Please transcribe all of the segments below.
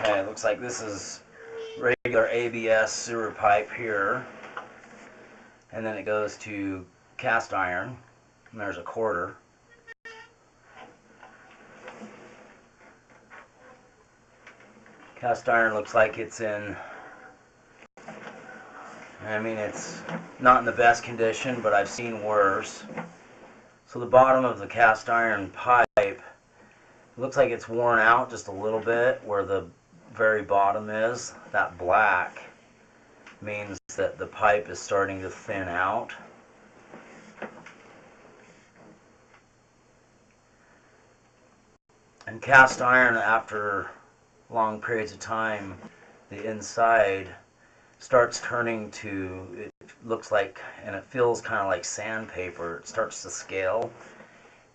Okay, it looks like this is regular ABS sewer pipe here, and then it goes to cast iron, and there's a quarter. Cast iron looks like it's in, I mean, it's not in the best condition, but I've seen worse. So the bottom of the cast iron pipe looks like it's worn out just a little bit where the very bottom is. That black means that the pipe is starting to thin out. And cast iron, after long periods of time, the inside starts turning to, it looks like, and it feels kind of like sandpaper. It starts to scale,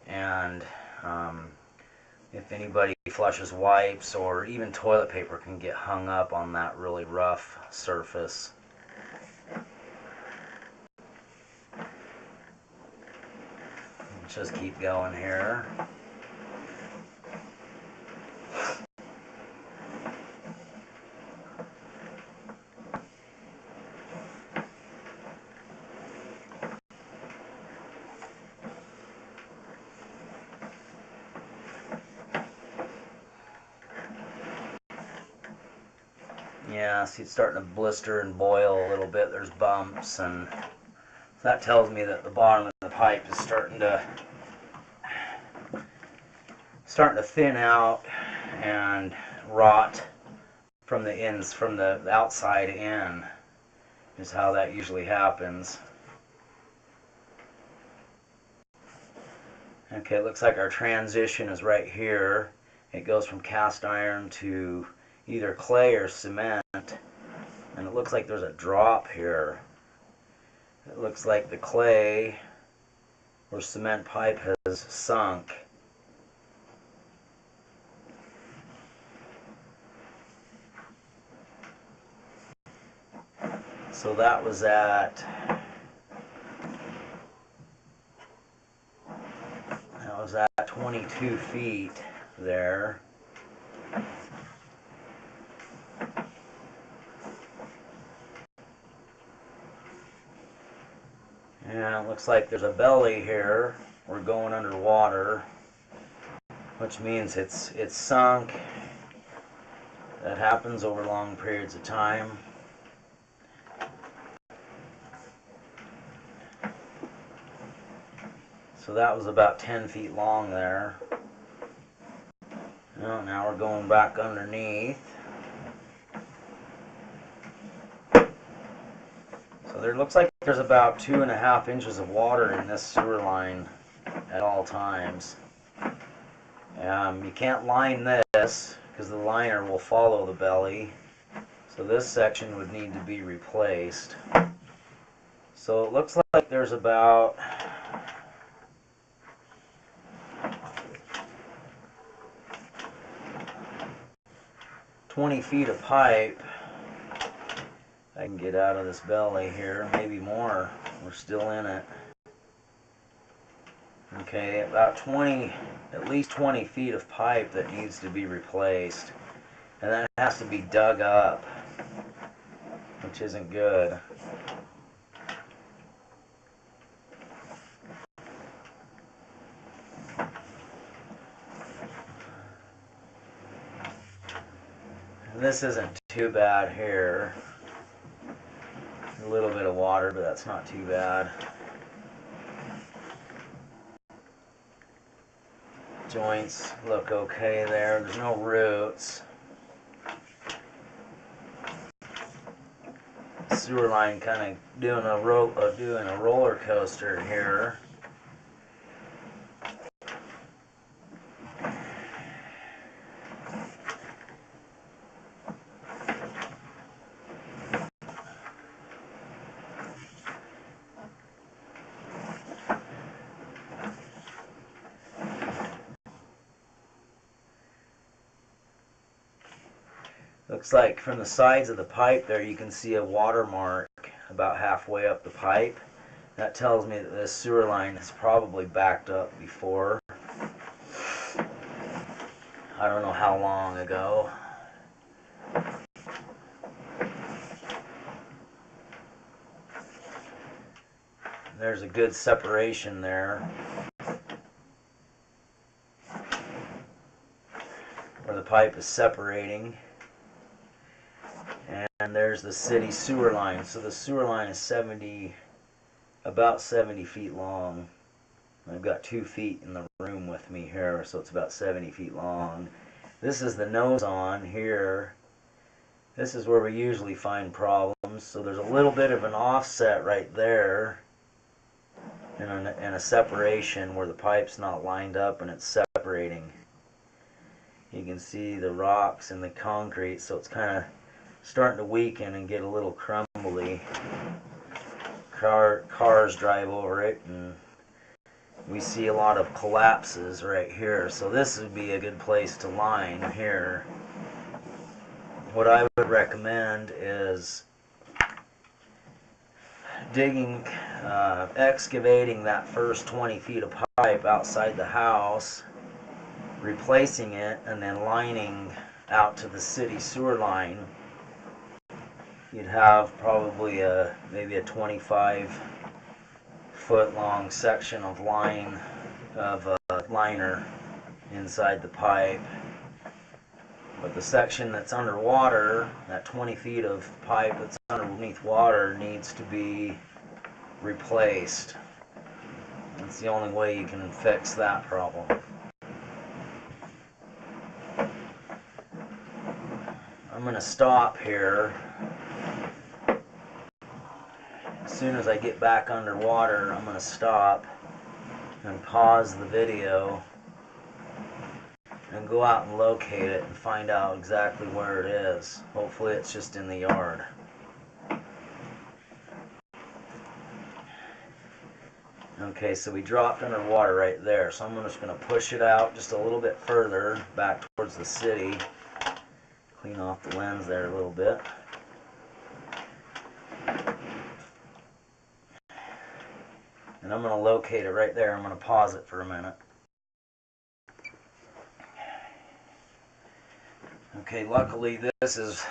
and if anybody flushes wipes or even toilet paper can get hung up on that really rough surface. Let's just keep going here. Yeah, see, it's starting to blister and boil a little bit. There's bumps, and that tells me that the bottom of the pipe is starting to thin out and rot from the outside in, is how that usually happens. Okay, it looks like our transition is right here. It goes from cast iron to either clay or cement, and it looks like there's a drop here. It looks like the clay or cement pipe has sunk. So that was at 22 feet there. And it looks like there's a belly here. We're going underwater, which means it's sunk. That happens over long periods of time. So that was about 10 feet long there. Well, now we're going back underneath. So there looks like there's about 2.5 inches of water in this sewer line at all times. You can't line this because the liner will follow the belly. So this section would need to be replaced. So it looks like there's about 20 feet of pipe. I can get out of this belly here, maybe more. We're still in it. Okay, about at least 20 feet of pipe that needs to be replaced. And that has to be dug up, which isn't good. And this isn't too bad here. A little bit of water, but that's not too bad. Joints look okay there. There's no roots. Sewer line kind of doing a roller coaster here. Looks like from the sides of the pipe there you can see a watermark about halfway up the pipe. That tells me that this sewer line has probably backed up before. I don't know how long ago. there's a good separation there where the pipe is separating. And there's the city sewer line. So the sewer line is about 70 feet long. I've got 2 feet in the room with me here, so it's about 70 feet long. This is the nose on here. This is where we usually find problems. So there's a little bit of an offset right there and a separation where the pipe's not lined up and it's separating. You can see the rocks and the concrete, so it's kind of starting to weaken and get a little crumbly. Cars drive over it, and we see a lot of collapses right here. So this would be a good place to line here. What I would recommend is excavating that first 20 feet of pipe outside the house, replacing it, and then lining out to the city sewer line. You'd have probably maybe a 25-foot long section of liner inside the pipe. But the section that's underwater, that 20 feet of pipe that's underneath water, needs to be replaced. That's the only way you can fix that problem. I'm going to stop here. As soon as I get back underwater, I'm going to stop and pause the video and go out and locate it and find out exactly where it is. Hopefully it's just in the yard. Okay, so we dropped underwater right there, so I'm just going to push it out just a little bit further back towards the city. Clean off the lens there a little bit. And I'm going to locate it right there. I'm going to pause it for a minute. Okay, luckily this is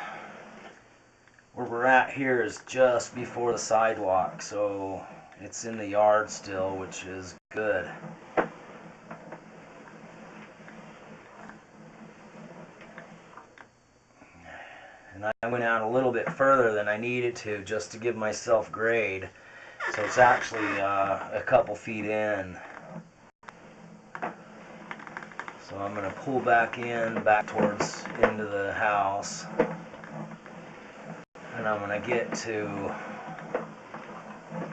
where we're at here is just before the sidewalk, so it's in the yard still, which is good. And I went out a little bit further than I needed to just to give myself grade, so it's actually a couple feet in. So I'm going to pull back towards into the house, and I'm going to get to,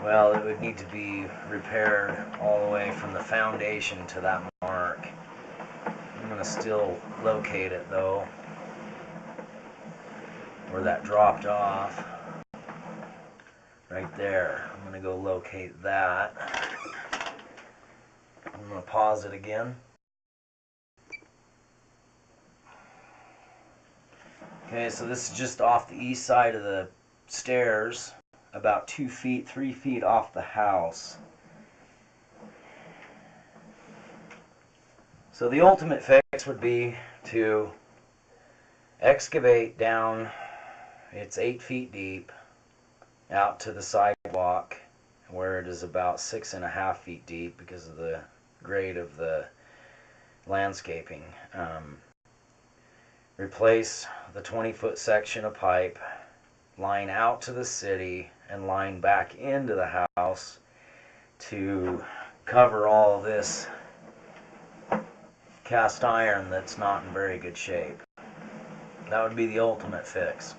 well, it would need to be repaired all the way from the foundation to that mark. I'm going to still locate it though, where that dropped off, right there. I'm going to go locate that. I'm going to pause it again. Okay, so this is just off the east side of the stairs, about 2 feet, 3 feet off the house. So the ultimate fix would be to excavate down, it's 8 feet deep, out to the sidewalk, where it is about 6.5 feet deep because of the grade of the landscaping. Replace the 20-foot section of pipe, line out to the city, and line back into the house to cover all this cast iron that's not in very good shape. That would be the ultimate fix.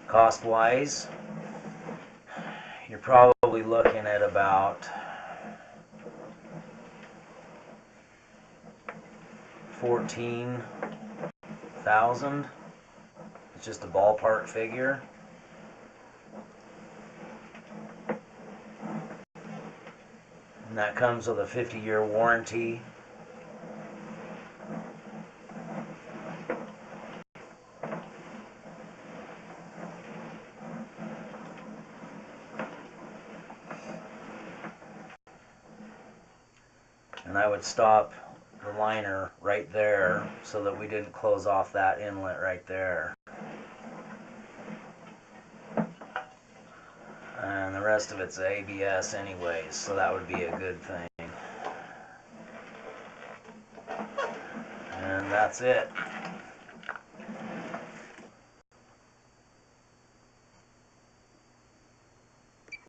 Cost-wise, you're probably looking at about $14,000. It's just a ballpark figure. And that comes with a 50-year warranty. And I would stop the liner right there so that we didn't close off that inlet right there. And the rest rest of it's ABS anyways, so that would be a good thing. And that's it.